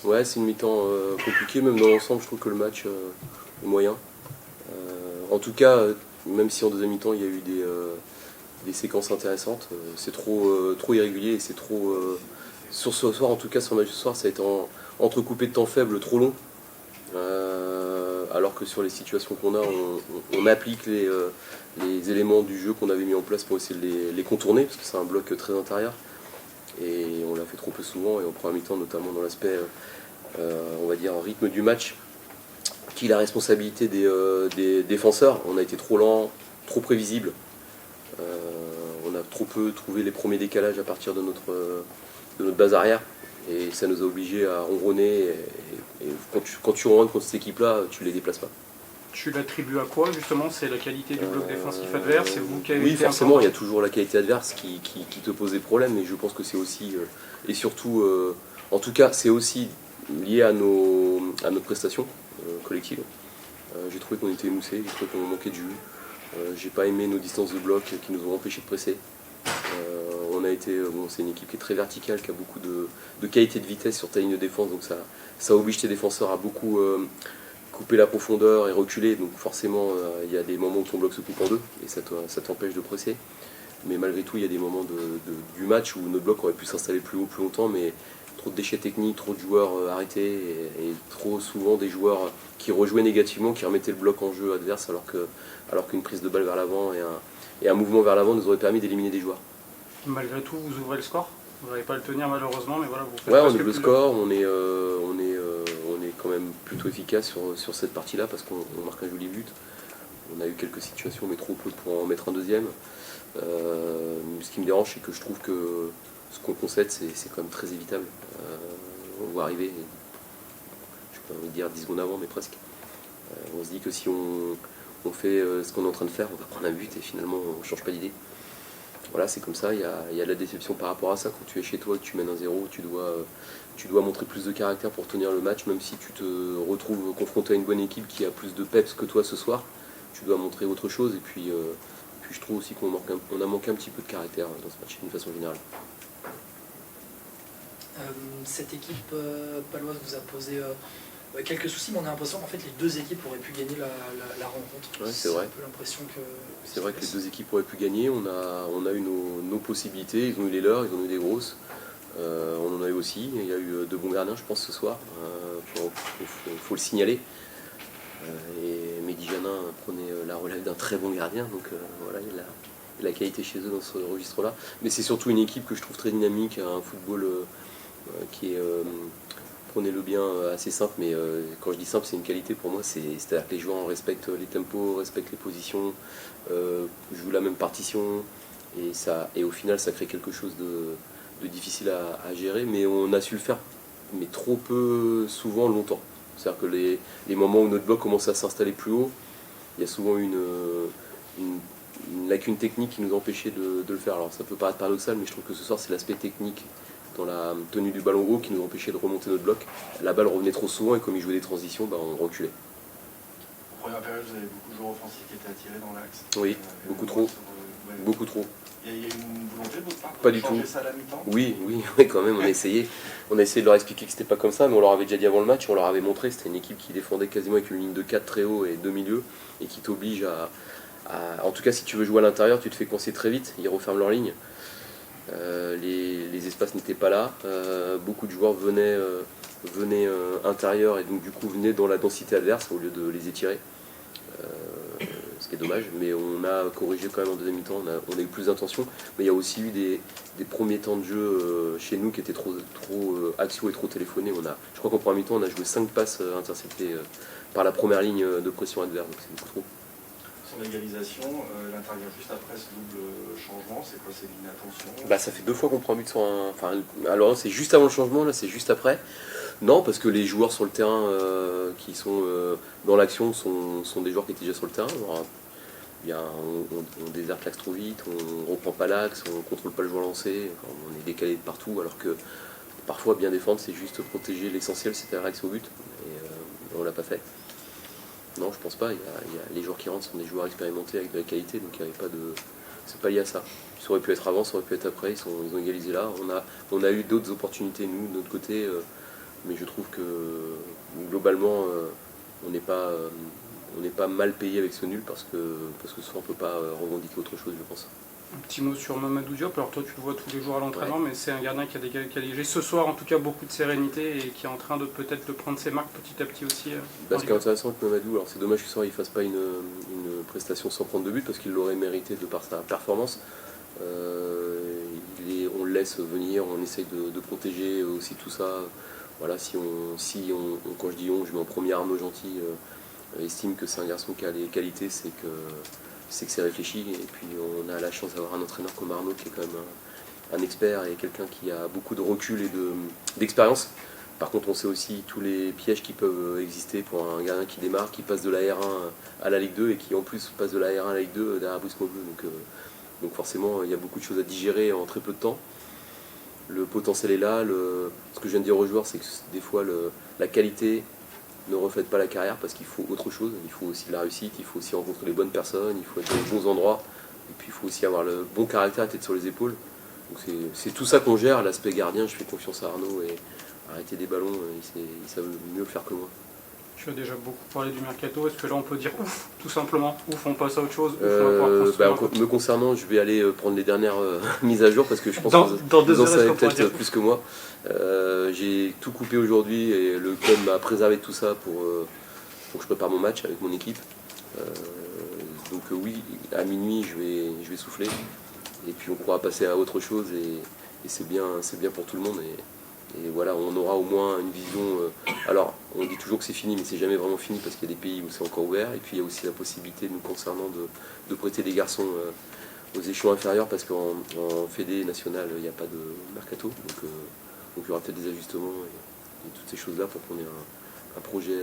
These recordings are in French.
Ouais, c'est une mi-temps compliquée, même dans l'ensemble, je trouve que le match est moyen. En tout cas, même si en deuxième mi-temps il y a eu des séquences intéressantes, c'est trop irrégulier et c'est trop. Sur ce soir, en tout cas, sur le match de ce soir, ça a été entrecoupé de temps faibles trop long. Alors que sur les situations qu'on a, on applique les éléments du jeu qu'on avait mis en place pour essayer de les contourner, parce que c'est un bloc très intérieur. Et on l'a fait trop peu souvent, et en première mi-temps, notamment dans l'aspect, on va dire, rythme du match, qui est la responsabilité des défenseurs. On a été trop lent, trop prévisible. On a trop peu trouvé les premiers décalages à partir de notre base arrière. Et ça nous a obligés à ronronner. Et quand tu ronronnes contre cette équipe-là, tu les déplaces pas. Tu l'attribues à quoi justement? C'est la qualité du bloc défensif adverse? C'est vous qui avez Oui, été forcément, il y a toujours la qualité adverse qui te pose des problèmes, mais je pense que c'est aussi, et surtout, en tout cas, c'est aussi lié à notre prestation collective. J'ai trouvé qu'on était émoussé, j'ai trouvé qu'on manquait de jus. J'ai pas aimé nos distances de bloc qui nous ont empêchés de presser. C'est une équipe qui est très verticale, qui a beaucoup de qualité de vitesse sur ta ligne de défense, donc ça oblige tes défenseurs à beaucoup couper la profondeur et reculer, donc forcément il y a des moments où ton bloc se coupe en deux et ça t'empêche de presser. Mais malgré tout, il y a des moments du match où notre bloc aurait pu s'installer plus haut, plus longtemps, mais trop de déchets techniques, trop de joueurs arrêtés et trop souvent des joueurs qui rejouaient négativement, qui remettaient le bloc en jeu adverse alors qu'une prise de balle vers l'avant et un mouvement vers l'avant nous aurait permis d'éliminer des joueurs. Malgré tout, vous ouvrez le score. Vous n'allez pas le tenir malheureusement, mais voilà, vous faites Ouais, on presque ouvre le plus score, on est quand même plutôt efficace sur cette partie-là parce qu'on marque un joli but. On a eu quelques situations, mais trop peu pour en mettre un deuxième. Ce qui me dérange, c'est que je trouve que ce qu'on concède, c'est quand même très évitable. On voit arriver, je peux pas dire 10 secondes avant, mais presque. On se dit que si on fait ce qu'on est en train de faire, on va prendre un but et finalement on ne change pas d'idée. Voilà, c'est comme ça, il y a de la déception par rapport à ça. Quand tu es chez toi, que tu mènes un 0, tu dois montrer plus de caractère pour tenir le match, même si tu te retrouves confronté à une bonne équipe qui a plus de peps que toi ce soir. Tu dois montrer autre chose et puis je trouve aussi qu'on a manqué un petit peu de caractère dans ce match d'une façon générale. Cette équipe paloise vous a posé quelques soucis, mais on a l'impression qu'en fait les deux équipes auraient pu gagner la rencontre. Ouais, c'est vrai. Un peu l'impression que... C'est vrai que les deux équipes auraient pu gagner, on a eu nos possibilités, ils ont eu les leurs, ils ont eu des grosses. On en a eu aussi, il y a eu de bons gardiens je pense ce soir, faut le signaler. Et Mehdi Janin prenait la relève d'un très bon gardien, donc voilà, il y a la qualité chez eux dans ce registre-là. Mais c'est surtout une équipe que je trouve très dynamique, un football qui est, prenez-le bien, assez simple, mais quand je dis simple, c'est une qualité pour moi, c'est-à-dire que les joueurs respectent les tempos, respectent les positions, jouent la même partition, et au final ça crée quelque chose de difficile à gérer, mais on a su le faire, mais trop peu souvent longtemps. C'est-à-dire que les moments où notre bloc commence à s'installer plus haut, il y a souvent une lacune technique qui nous empêchait de le faire. Alors ça peut paraître paradoxal, mais je trouve que ce soir c'est l'aspect technique dans la tenue du ballon haut qui nous empêchait de remonter notre bloc. La balle revenait trop souvent et comme ils jouaient des transitions, on reculait. En première période, vous avez beaucoup de joueurs offensifs qui étaient attirés dans l'axe. Oui, beaucoup trop. Beaucoup trop. Il y a une volonté de votre part Pas de du changer tout. ça à la mi-temps? Oui, quand même, on a essayé. On a essayé de leur expliquer que c'était pas comme ça, mais on leur avait déjà dit avant le match, on leur avait montré que c'était une équipe qui défendait quasiment avec une ligne de 4 très haut et 2 milieux, et qui t'oblige en tout cas, si tu veux jouer à l'intérieur, tu te fais coincer très vite, ils referment leur ligne. Les espaces n'étaient pas là, beaucoup de joueurs venaient intérieurs et donc du coup venaient dans la densité adverse au lieu de les étirer. Ce qui est dommage, mais on a corrigé quand même en deuxième mi-temps, on a eu plus d'intention, mais il y a aussi eu des premiers temps de jeu chez nous qui étaient trop axiaux et trop téléphonés. Je crois qu'en première mi-temps on a joué 5 passes interceptées par la première ligne de pression adverse, donc c'est beaucoup trop. Sur l'égalisation, elle intervient juste après ce double changement, c'est quoi? C'est l'inattention? Ça fait 2 fois qu'on prend un but sur un... alors c'est juste avant le changement, là c'est juste après. Non, parce que les joueurs sur le terrain qui sont dans l'action sont des joueurs qui étaient déjà sur le terrain. Alors, on déserte l'axe trop vite, on reprend pas l'axe, on contrôle pas le joueur lancé, on est décalé de partout, alors que parfois bien défendre c'est juste protéger l'essentiel, c'était l'axe au but, et on l'a pas fait. Non, je pense pas, les joueurs qui rentrent sont des joueurs expérimentés avec de la qualité, donc il n'y avait pas de... C'est pas lié à ça. Ça aurait pu être avant, ça aurait pu être après, ils ont égalisé là. On a eu d'autres opportunités, nous, de notre côté, mais je trouve que globalement on n'est pas mal payé avec ce nul parce que ce soir on ne peut pas revendiquer autre chose, je pense. Un petit mot sur Mamadou Diop. Alors toi tu le vois tous les jours à l'entraînement, mais c'est un gardien qui a dégagé ce soir en tout cas beaucoup de sérénité et qui est en train de peut-être de prendre ses marques petit à petit aussi. Ce qui est intéressant avec Mamadou, alors c'est dommage que ce soir il ne fasse pas une prestation sans prendre de but parce qu'il l'aurait mérité de par sa performance. On le laisse venir, on essaye de protéger aussi tout ça. Voilà, quand je dis on, je mets en premier Arnaud Gentil, estime que c'est un garçon qui a les qualités, c'est que c'est réfléchi. Et puis on a la chance d'avoir un entraîneur comme Arnaud qui est quand même un expert et quelqu'un qui a beaucoup de recul et d'expérience. Par contre, on sait aussi tous les pièges qui peuvent exister pour un gardien qui démarre, qui passe de la R1 à la Ligue 2 et qui en plus passe de la R1 à la Ligue 2 derrière Briscoe Bleu. Donc forcément, il y a beaucoup de choses à digérer en très peu de temps. Le potentiel est là. Ce que je viens de dire aux joueurs, c'est que des fois, la qualité ne reflète pas la carrière parce qu'il faut autre chose. Il faut aussi de la réussite, il faut aussi rencontrer les bonnes personnes, il faut être aux bons endroits. Et puis il faut aussi avoir le bon caractère, tête sur les épaules. Donc c'est tout ça qu'on gère. L'aspect gardien, je fais confiance à Arnaud et arrêter des ballons, il savent mieux le faire que moi. Tu as déjà beaucoup parlé du mercato, est-ce que là on peut dire ouf, tout simplement, ouf, on passe à autre chose, ouf, on va pouvoir construire me concernant, je vais aller prendre les dernières mises à jour parce que je pense dans que vous en savez qu'on pourra peut-être dire. plus que moi. J'ai tout coupé aujourd'hui et le club m'a préservé de tout ça pour que je prépare mon match avec mon équipe. Donc oui, à minuit je vais souffler et puis on pourra passer à autre chose et c'est bien pour tout le monde. Et voilà, on aura au moins une vision. Alors, on dit toujours que c'est fini, mais c'est jamais vraiment fini parce qu'il y a des pays où c'est encore ouvert. Et puis il y a aussi la possibilité, nous concernant, de prêter des garçons aux échelons inférieurs parce qu'en fédé national, il n'y a pas de mercato. Donc il y aura peut-être des ajustements et toutes ces choses-là pour qu'on ait un projet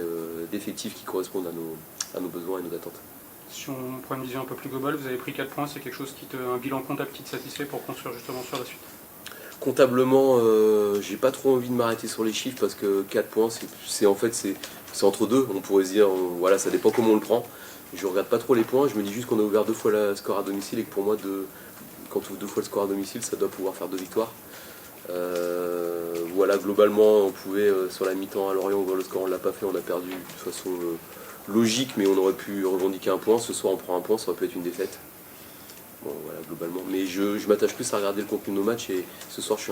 d'effectif qui corresponde à nos besoins et nos attentes. Si on prend une vision un peu plus globale, vous avez pris 4 points, c'est quelque chose un bilan comptable qui te satisfait pour construire justement sur la suite? Comptablement, j'ai pas trop envie de m'arrêter sur les chiffres parce que 4 points, c'est entre deux. On pourrait se dire, voilà, ça dépend comment on le prend. Je regarde pas trop les points, je me dis juste qu'on a ouvert 2 fois le score à domicile et que pour moi, quand on ouvre 2 fois le score à domicile, ça doit pouvoir faire 2 victoires. Voilà, globalement, on pouvait sur la mi-temps à Lorient ouvrir le score, on l'a pas fait, on a perdu de façon logique, mais on aurait pu revendiquer un point. Ce soir, on prend un point, ça aurait pu être une défaite. Bon, voilà, globalement. Mais je m'attache plus à regarder le contenu de nos matchs et ce soir je suis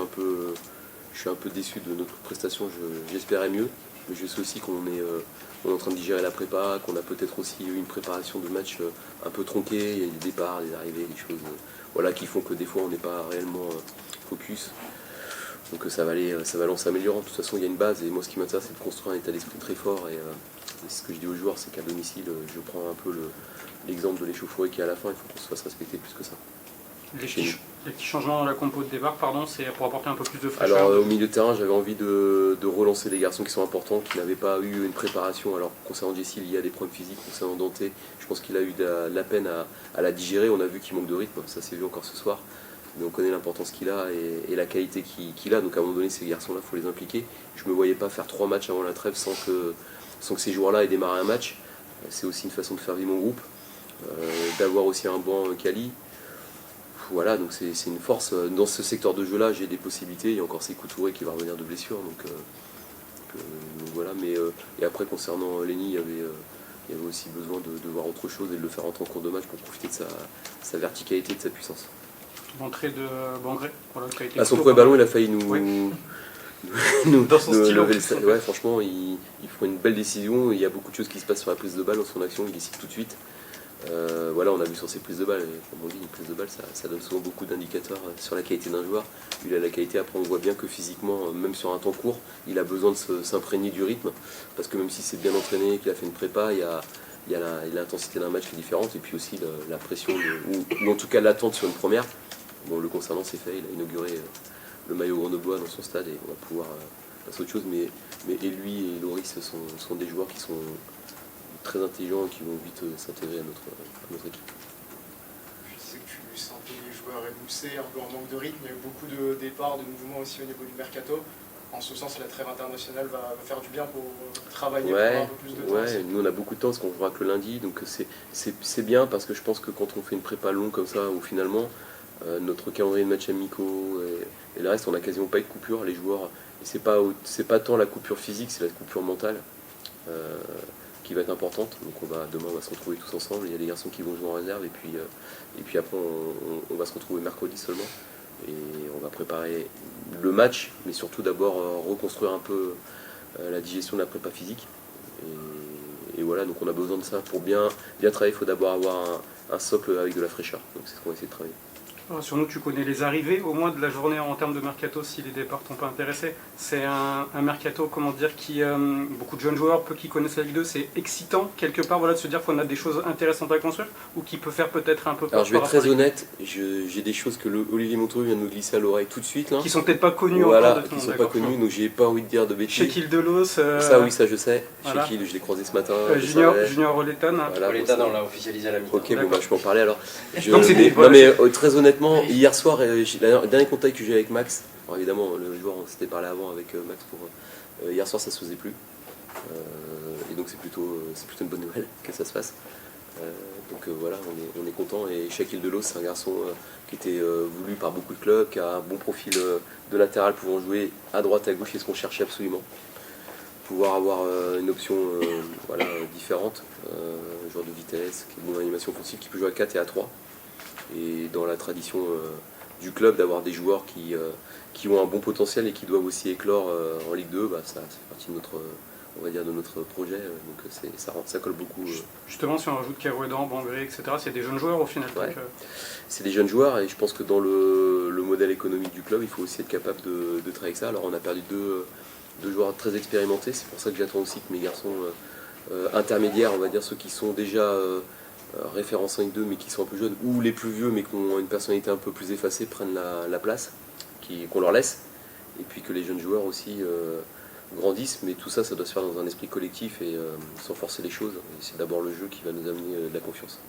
un peu déçu de notre prestation. J'espérais mieux, mais je sais aussi on est en train de digérer la prépa, qu'on a peut-être aussi eu une préparation de match un peu tronquée, il y a des départs, des arrivées, des choses voilà, qui font que des fois on n'est pas réellement focus. Donc ça va aller en s'améliorant. De toute façon il y a une base et moi ce qui m'intéresse c'est de construire un état d'esprit très fort et ce que je dis aux joueurs c'est qu'à domicile je prends un peu l'exemple de l'échauffourée qui est à la fin, il faut qu'on se fasse respecter plus que ça. Les petits changements dans la compo de départ, c'est pour apporter un peu plus de fraîcheur. Alors au milieu de terrain, j'avais envie de relancer des garçons qui sont importants, qui n'avaient pas eu une préparation. Alors concernant Jesse, il y a des problèmes physiques. Concernant Dante, je pense qu'il a eu de la peine à la digérer. On a vu qu'il manque de rythme, ça s'est vu encore ce soir. Mais on connaît l'importance qu'il a et la qualité qu'il a. Donc à un moment donné, ces garçons-là, il faut les impliquer. Je ne me voyais pas faire 3 matchs avant la trêve sans que ces joueurs-là aient démarré un match. C'est aussi une façon de faire vivre mon groupe. D'avoir aussi un banc quali. Voilà, donc c'est une force. Dans ce secteur de jeu-là, j'ai des possibilités. Il y a encore Sékou Touré qui va revenir de blessure. Donc voilà, mais et après, concernant Lenny, il y avait aussi besoin de voir autre chose et de le faire rentrer en cours de match pour profiter de sa verticalité et de sa puissance. L'entrée de Bangré, voilà, qui a été À son premier ballon, il a failli nous dans son stylo. lever le ouais, franchement, il prend une belle décision. Il y a beaucoup de choses qui se passent sur la prise de balle dans son action. Il décide tout de suite. Voilà, on a vu sur ses prises de balles, et comme on dit, une prise de balle ça donne souvent beaucoup d'indicateurs sur la qualité d'un joueur. Il a la qualité, après on voit bien que physiquement, même sur un temps court, il a besoin de s'imprégner du rythme, parce que même si c'est bien entraîné, qu'il a fait une prépa, il y a l'intensité d'un match qui est différente, et puis aussi la pression, ou en tout cas l'attente sur une première. Bon, le concernant c'est fait, il a inauguré le maillot grenoblois dans son stade, et on va pouvoir passer à autre chose, mais et lui et Loris sont des joueurs qui sont très intelligents et qui vont vite s'intégrer à notre équipe. Je sais que tu sentais les joueurs émoussés, un peu en manque de rythme. Il y a eu beaucoup de départs, de mouvements aussi au niveau du mercato. En ce sens, la trêve internationale va faire du bien pour travailler, pour avoir un peu plus de temps. Ouais, nous on a beaucoup de temps parce qu'on jouera que le lundi, donc c'est bien parce que je pense que quand on fait une prépa longue comme ça, où finalement notre calendrier de matchs amicaux et le reste, on n'a quasiment pas eu de coupure. Les joueurs, et c'est pas tant la coupure physique, c'est la coupure mentale qui va être importante. Donc demain on va se retrouver tous ensemble. Il y a des garçons qui vont jouer en réserve et puis après on va se retrouver mercredi seulement. Et on va préparer le match, mais surtout d'abord reconstruire un peu la digestion de la prépa physique. Et voilà, donc on a besoin de ça. Pour bien travailler, il faut d'abord avoir un socle avec de la fraîcheur. Donc c'est ce qu'on va essayer de travailler. Alors, sur nous, tu connais les arrivées au moins de la journée en termes de mercato si les départs t'ont pas intéressé. C'est un mercato, comment dire, qui beaucoup de jeunes joueurs, peu qui connaissent la Ligue 2, c'est excitant quelque part, voilà, de se dire qu'on a des choses intéressantes à construire ou qui peut faire peut-être un peu peur. Alors je vais être très honnête, j'ai des choses que Olivier Montreux vient de me glisser à l'oreille tout de suite là. Qui sont peut-être pas connues voilà, encore de tout le qui monde. sont pas connus, donc j'ai pas envie de dire de bêtises. Shekil Delos. Ça oui, ça je sais. Voilà. Shekil, je l'ai croisé ce matin. Junior Oletan. Voilà, L'État, on l'a officialisé à la mi-temps. Ok, bon, je peux en parler alors. Donc, c'est des- non mais très honnêtement, hier soir, le dernier contact que j'ai eu avec Max, alors évidemment le joueur on s'était parlé avant avec Max pour hier soir ça se faisait plus. Et donc c'est plutôt une bonne nouvelle que ça se fasse. Voilà, on est content et Shekil Delos c'est un garçon qui était voulu par beaucoup de clubs, qui a un bon profil de latéral pouvant jouer à droite à gauche, c'est ce qu'on cherchait absolument. Pouvoir avoir une option différente, un joueur de vitesse, qui a une bonne animation offensive, qui peut jouer à 4 et à 3. Et dans la tradition du club d'avoir des joueurs qui ont un bon potentiel et qui doivent aussi éclore en Ligue 2, ça fait partie de notre projet, donc ça colle beaucoup. Justement, si on rajoute Kerouédan, Bangré, etc., c'est des jeunes joueurs au final. Ouais. Donc, C'est des jeunes joueurs et je pense que dans le modèle économique du club, il faut aussi être capable de travailler avec ça. Alors on a perdu deux joueurs très expérimentés, c'est pour ça que j'attends aussi que mes garçons intermédiaires, on va dire ceux qui sont déjà référencés en Ligue 2 mais qui sont un peu jeunes, ou les plus vieux mais qui ont une personnalité un peu plus effacée, prennent la place qu'on leur laisse, et puis que les jeunes joueurs aussi grandissent, mais tout ça doit se faire dans un esprit collectif et sans forcer les choses. Et c'est d'abord le jeu qui va nous amener de la confiance.